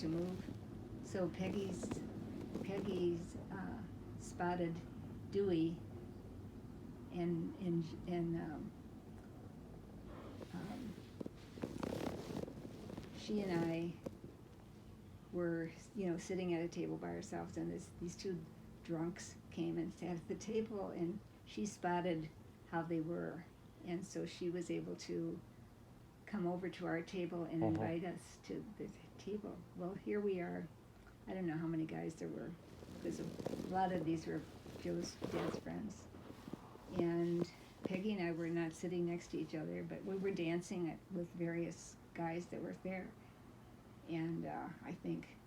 to move. So Peggy's spotted Dewey, and she and I were, sitting at a table by ourselves, and these two drunks came and sat at the table, and she spotted how they were, and so she was able to come over to our table and invite us to the table. Well, here we are. I don't know how many guys there were, because a lot of these were Joe's dad's friends. And Peggy and I were not sitting next to each other, but we were dancing with various guys that were there. And I think,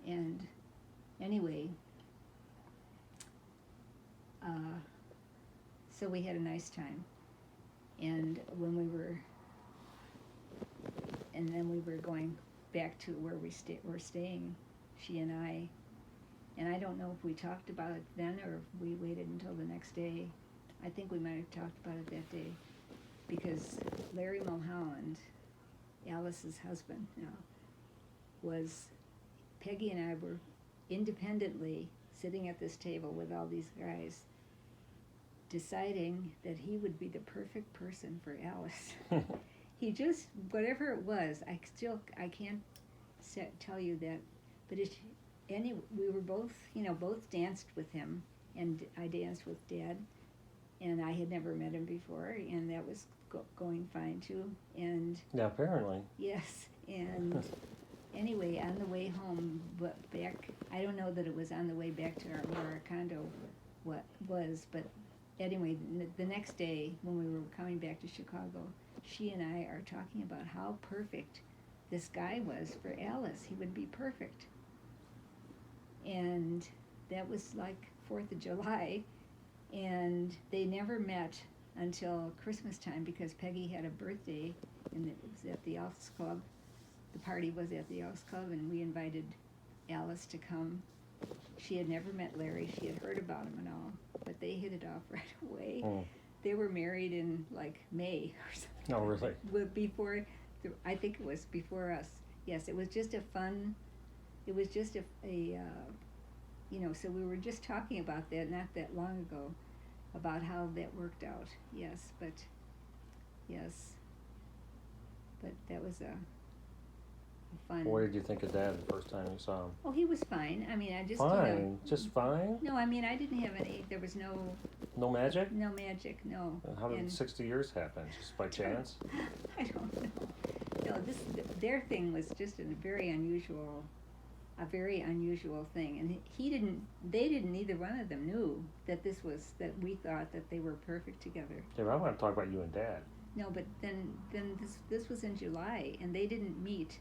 and anyway, so we had a nice time. And when then we were going back to where we're staying, she and I don't know if we talked about it then or if we waited until the next day. I think we might have talked about it that day, because Larry Mulholland, Alice's husband now, Peggy and I were independently sitting at this table with all these guys, deciding that he would be the perfect person for Alice. He just, whatever it was, I can't tell you that, but we were both, both danced with him, and I danced with Dad, and I had never met him before, and that was going fine too, and... Yeah, apparently. Yes, and anyway, on the way home, but back, I don't know that it was on the way back to where our condo was, but anyway, the next day, when we were coming back to Chicago, she and I are talking about how perfect this guy was for Alice. He would be perfect. And that was like 4th of July, and they never met until Christmas time, because Peggy had a birthday, and it was at the Elks Club. The party was at the Elks Club, and we invited Alice to come. She had never met Larry. She had heard about him and all, but they hit it off right away. They were married in like May or something. Oh, really? Before, I think it was before us. Yes, it was just a fun. It was just so we were just talking about that not that long ago, about how that worked out. Yes, but that was a fun. What did you think of Dad the first time you saw him? Oh, he was fine. I mean, I just... Fine? Just fine? No, I mean, I didn't have any... There was no... No magic? No magic, no. And how did 60 years happen? Just by chance? I don't know. No, their thing was just a very unusual thing. And they didn't, neither one of them knew that that we thought that they were perfect together. Yeah, but I want to talk about you and Dad. No, but then this was in July, and they didn't meet.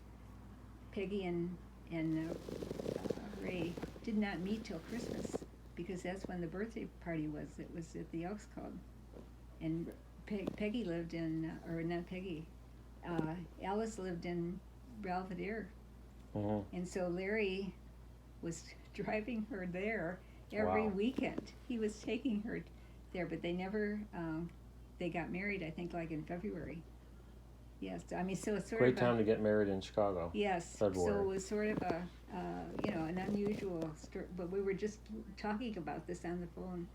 Peggy and Ray did not meet till Christmas, because that's when the birthday party was. It was at the Elks Club, and Peggy lived in, or not Peggy, Alice lived in Belvedere, and so Larry was driving her there every weekend. He was taking her there, but they never. They got married, I think, like in February. Yes, I mean, so it's sort Great of time to get married in Chicago. Yes, February. So it was sort of an unusual story, but we were just talking about this on the phone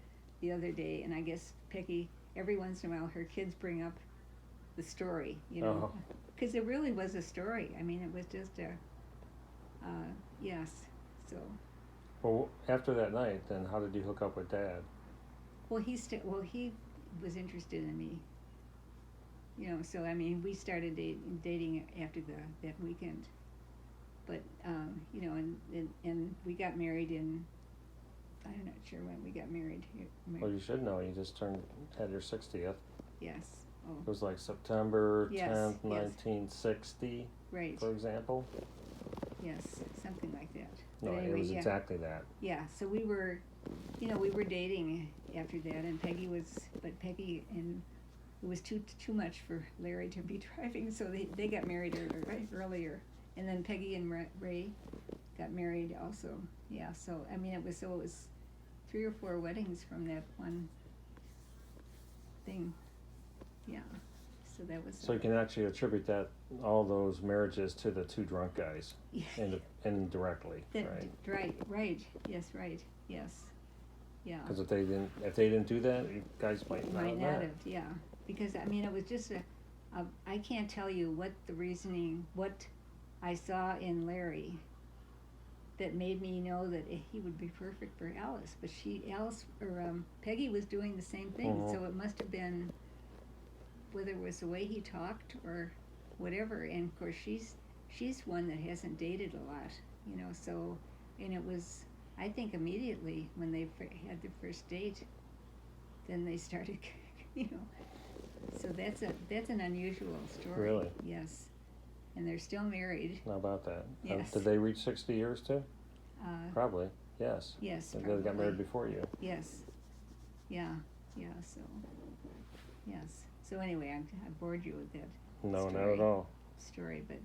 the other day, and I guess Peggy, every once in a while, her kids bring up the story, because it really was a story. I mean, it was just yes, so. Well, after that night, then how did you hook up with Dad? Well, he was interested in me. So I mean, we started dating after that weekend, but and we got married in. I'm not sure when we got married. Well, you should know. You just had your 60th. Yes. Oh. It was like September 10th, Yes. 1960. Right. For example. Yes, something like that. No, but anyway, it was exactly that. Yeah. So we were dating after that, and Peggy and it was too much for Larry to be driving, so they got married earlier, and then Peggy and Ray got married also. Yeah, so I mean it was 3 or 4 weddings from that one thing. Yeah. So that was. So you can actually attribute that, all those marriages to the two drunk guys, indirectly, right? Right. Yes. Right. Yes. Yeah. Because if they didn't do that, you guys might not have met. Yeah. Because I mean, it was just I can't tell you what the reasoning, what I saw in Larry that made me know that he would be perfect for Alice. But Peggy was doing the same thing, Mhm. so it must have been, whether it was the way he talked or whatever. And of course, she's one that hasn't dated a lot, you know. So, and it was, I think, immediately when they had their first date, then they started, you know. So that's an unusual story. Really? Yes. And they're still married. How about that? Yes. Did they reach 60 years too? Probably. Yes. Yes. They Probably. got married before you. Yes. Yeah. Yeah. So. Yes. So anyway, I bored you with that. No, story. not at all. Story, but